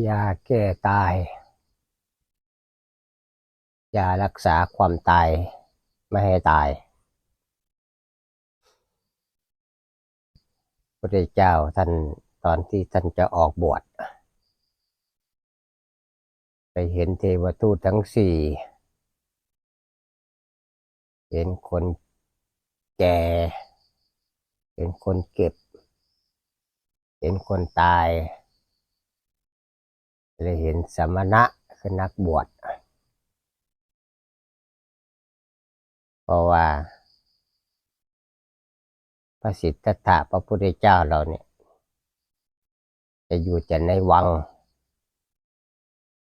ยาแก้ตายยารักษาความตายไม่ให้ตายพระพุทธเจ้าท่านตอนที่ท่านจะออกบวชไปเห็นเทวทูตทั้งสี่เห็นคนแก่เห็นคนเก็บเห็นคนตายเลยเห็นสมณะคือนักบวชเพราะว่าพระสิทธัตถะพระพุทธเจ้าเราเนี่ยจะอยู่แต่ในวัง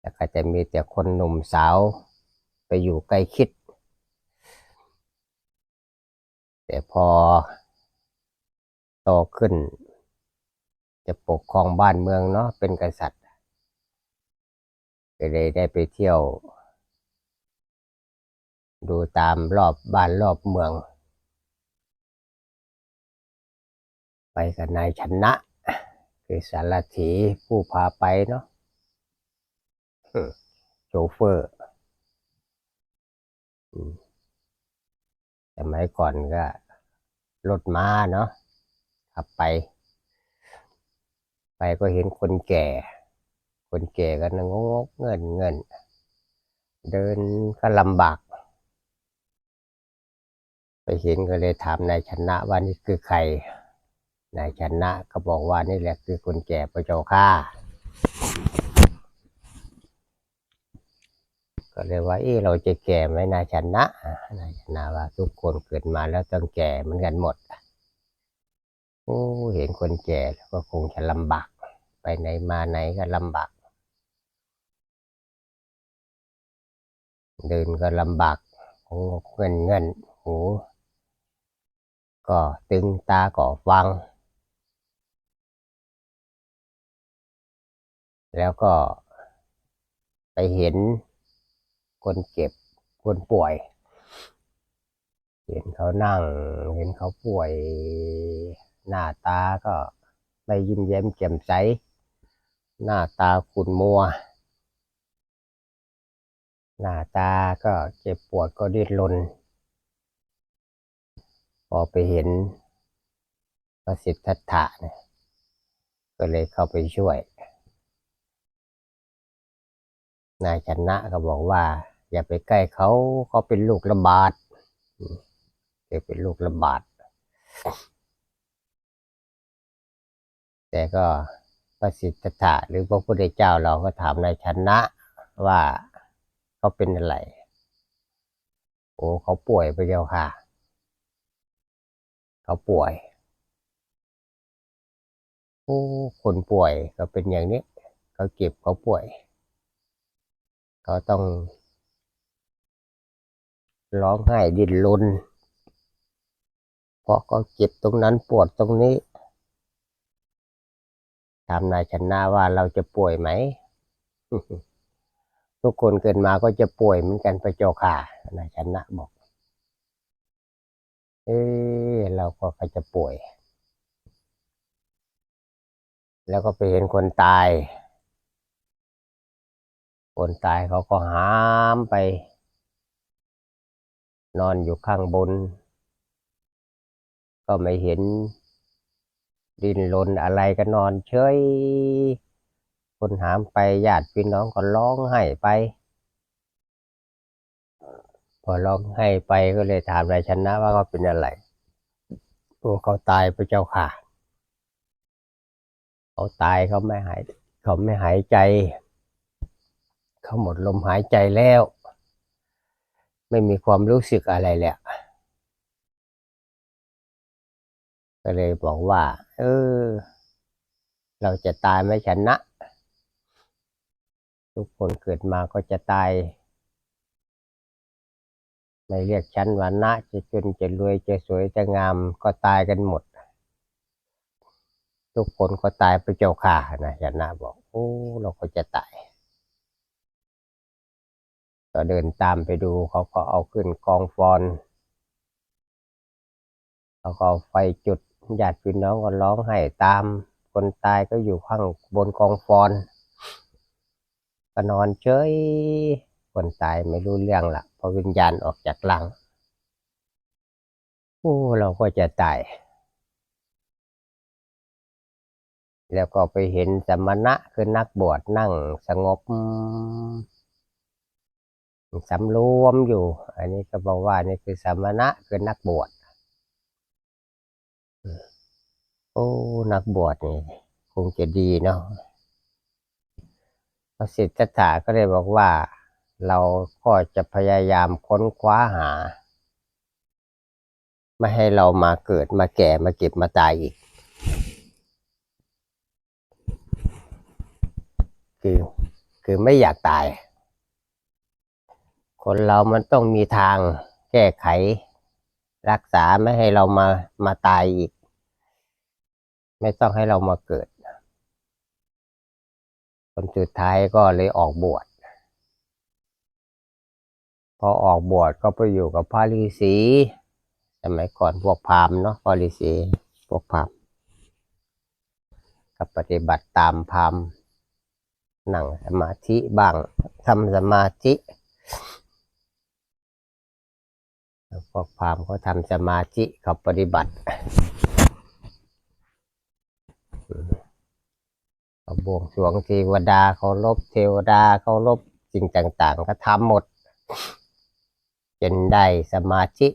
แล้วก็จะมีแต่คนหนุ่มสาวไปอยู่ใกล้ชิดแต่พอโตขึ้นจะปกครองบ้านเมืองเนาะเป็นกษัตริย์ก็เลยได้ไปเที่ยวดูตามรอบบ้านรอบเมืองไปกับนายชนะคือสารถีผู้พาไปเนาะโชเฟอร์สมัยก่อนก็รถม้าเนาะขับไปก็เห็นคนแก่ก็นั่งงกเงินเดินก็ลำบากไปเห็นก็เลยถามนายชนะว่านี่คือใครนายชนะก็บอกว่านี่แหละคือคนแก่พระเจ้าข้าก็เลยว่าเราจะแก่ไหมนายชนะว่าทุกคนเกิดมาแล้วต้องแก่เหมือนกันหมดโอ้เห็นคนแก่แล้วก็คงจะลำบากไปไหนมาไหนก็ลำบากเดินก็ลำบากเงินหูก็ตึงตาก็ฟังแล้วก็ไปเห็นคนเจ็บคนป่วยเห็นเขานั่งเห็นเขาป่วยหน้าตาก็ไม่ยิ้มแย้มแจ่มใสหน้าตาขุ่นมัวหน้าตาก็เจ็บปวดก็ดิ้นรนพอไปเห็นพระสิทธัตถะเนี่ยก็เลยเข้าไปช่วยนายชนะก็บอกว่าอย่าไปใกล้เขาเป็นลูกระบาดเป็นลูกระบาดแต่ก็พระสิทธัตถะหรือพระพุทธเจ้าเราก็ถามนายชนะว่าเขาเป็นอะไรโอ้เขาป่วยพระเจ้าค่ะเขาป่วยโอ้คนป่วยก็เป็นอย่างนี้เขาเจ็บเขาป่วยเขาต้องร้องไห้ดิ้นรนเพราะเขาเจ็บตรงนั้นปวดตรงนี้ถามนายชนะว่าเราจะป่วยไหมทุกคนเกิดมาก็จะป่วยเหมือนกันพระเจ้าค่ะนายชนะบอกเราก็จะป่วยแล้วก็ไปเห็นคนตายเขาก็หามไปนอนอยู่ข้างบนก็ไม่เห็นดิ้นรนอะไรก็นอนเฉยคนหามไปญาติพี่น้องก็ร้องไห้ไปพอร้องไห้ไปก็เลยถามนายชนะว่าเขาเป็นอะไรโอ้เขาตายพระเจ้าค่ะเขาตายเขาไม่หายใจเขาหมดลมหายใจแล้วไม่มีความรู้สึกอะไรแหละก็เลยบอกว่าเราจะตายไหมชนะทุกคนเกิดมาก็จะตายไม่เรียกชั้นวรรณะจะจนจะรวยจะสวยจะงามก็ตายกันหมดทุกคนก็ตายพระเจ้าค่ะนะชนะบอกโอ้เราก็จะตายก็เดินตามไปดูเขาก็เอาขึ้นกองฟอนเขาก็ไฟจุดญาติพี่น้องก็ร้องไห้ตามคนตายก็อยู่ข้างบนกองฟอน ก็นอนเฉยคนตายไม่รู้เรื่องละพอวิญญาณออกจากร่างโอ้เราก็จะตายแล้วก็ไปเห็นสมณะคือนักบวชนั่งสงบสำรวมอยู่อันนี้ก็บอกว่านี่คือสมณะคือนักบวชโอ้นักบวชนี่คงจะดีเนาะพระสิทธัตถะก็เลยบอกว่าเราก็จะพยายามค้นคว้าหาไม่ให้เรามาเกิดมาแก่มาเก็บมาตายอีกคือคือไม่อยากตายคนเรามันต้องมีทางแก้ไขรักษาไม่ให้เรามาตายอีกไม่ต้องให้เรามาเกิดคนสุดท้ายก็เลยออกบวชพอออกบวชก็ไปอยู่กับพระฤาษีสมัยก่อนพวกพราหมณ์เนาะพระฤาษีพวกพราหมณ์ก็ปฏิบัติตามพราหมณ์นั่งสมาธิบ้างทำสมาธิพวกพราหมณ์เขาทำสมาธิเขาปฏิบัติเขาบวงสรวงเทวดาเคารพเทวดาเคารพสิ่งต่างๆก็ทำหมดจนได้สมาธิ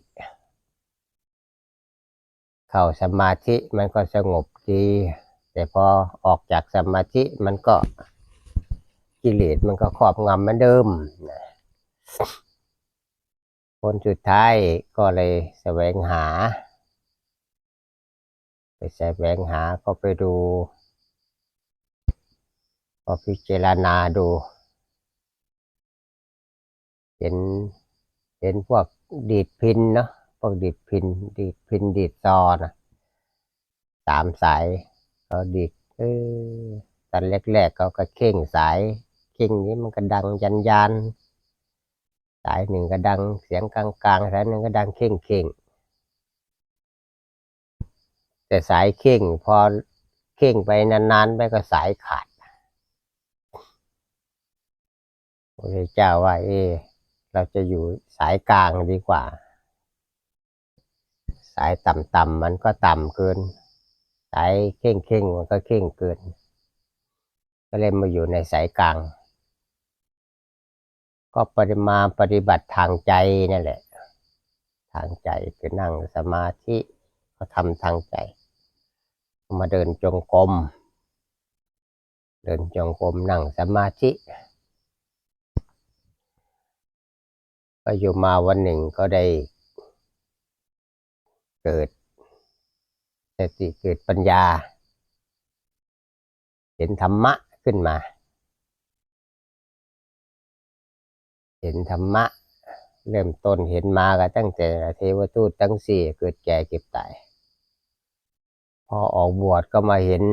เข้าสมาธิมันก็สงบดีแต่พอออกจากสมาธิมันก็กิเลสมันก็ครอบงำเหมือนเดิมคนสุดท้ายก็เลยแสวงหาก็ไปดูก็พิจารณาดูเห็นพวกดีดพิณเนาะพวกดีดพิณดีดซอนะ3 สายเขาดีดตอนแรกๆเขาก็เข่งสายเข่งนี้มันก็ดังยันสายหนึ่งก็ดังเสียงกลางๆสายหนึ่งก็ดังเข่งแต่สายเข่งพอเข่งไปนานๆไปก็สายขาดพระเจ้าว่าเราจะอยู่สายกลางดีกว่าสายต่ำๆมันก็ต่ำเกินสายเข่งมันก็เข่งเกินก็เลยมาอยู่ในสายกลางก็ปฏิบัติทางใจนั่นแหละทางใจคือนั่งสมาธิก็ทำทางใจมาเดินจงกรมนั่งสมาธิก็อยู่มาวันหนึ่งก็ได้เกิดสติเกิดปัญญาเห็นธรรมะขึ้นมาเห็นธรรมะเริ่มต้นเห็นมาก็ตั้งแต่เทวทูตทั้ง4เกิดแก่เก็บตายพอออกบวชก็มาเห็น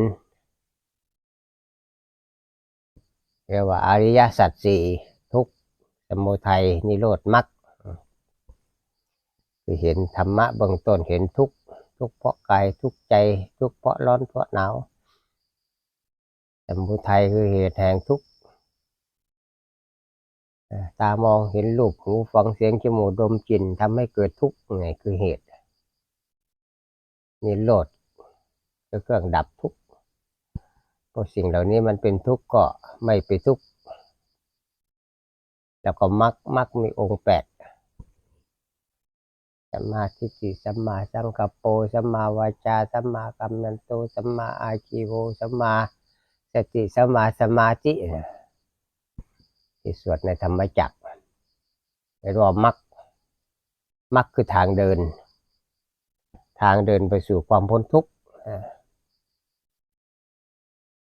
เรียกว่าอริยสัจ 4ทุกข์สมุทัยนิโรธมรรคคือเห็นธรรมะเบื้องต้นเห็นทุกข์เพราะกายทุกข์ใจทุกข์เพราะร้อนเพราะหนาวสมุทัยคือเหตุแห่งทุกข์ตามองเห็นรูปหูฟังเสียงจมูกดมกลิ่นทำให้เกิดทุกข์นี่คือเหตุนิโรธคือเครื่องดับทุกข์เพราะสิ่งเหล่านี้มันเป็นทุกข์ก็ไม่ไปทุกข์แล้วก็มรรคมีองค์8สัมมาทิฏฐิสัมมาสังกัปโปสัมมาวาจาสัมมากัมมันโตสัมมาอาชีโวสัมมาสติสัมมาสมาธิที่สวดในธรรมจักรเรียกว่ามรรคคือทางเดินไปสู่ความพ้นทุกข์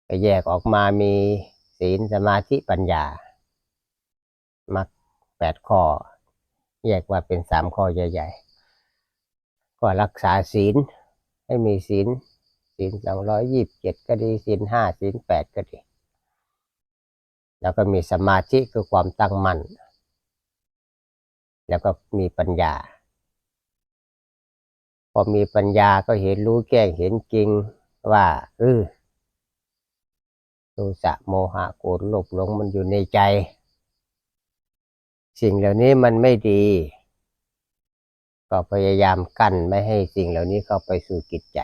ก็แยกออกมามีศีลสมาธิปัญญามรรค8 ข้อแยกว่าเป็น3 ข้อใหญ่ๆก็รักษาศีลให้มีศีล227ก็ดีศีล5ศีล8ก็ดีแล้วก็มีสมาธิคือความตั้งมั่นแล้วก็มีปัญญาพอมีปัญญาก็เห็นรู้แจ้งเห็นจริงว่า โทสะโมหะโกรธโลภหลงมันอยู่ในใจสิ่งเหล่านี้มันไม่ดีก็พยายามกั้นไม่ให้สิ่งเหล่านี้เข้าไปสู่จิตใจ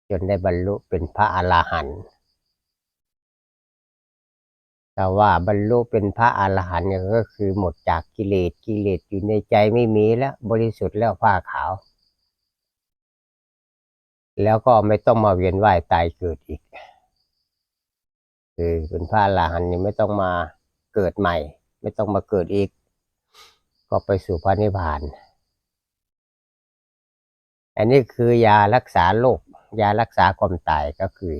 จนได้บรรลุเป็นพระอรหันต์แต่ว่าบรรลุเป็นพระอรหันต์เนี่ยก็คือหมดจากกิเลสอยู่ในใจไม่มีแล้วบริสุทธิ์แล้วผ้าขาวแล้วก็ไม่ต้องมาเวียนว่ายตายเกิดอีกคือเป็นพระอรหันต์นี่ไม่ต้องมาเกิดใหม่ไม่ต้องมาเกิดอีกก็ไปสู่พระนิพพานอันนี้คือยารักษาโรคยารักษาความตายก็คือ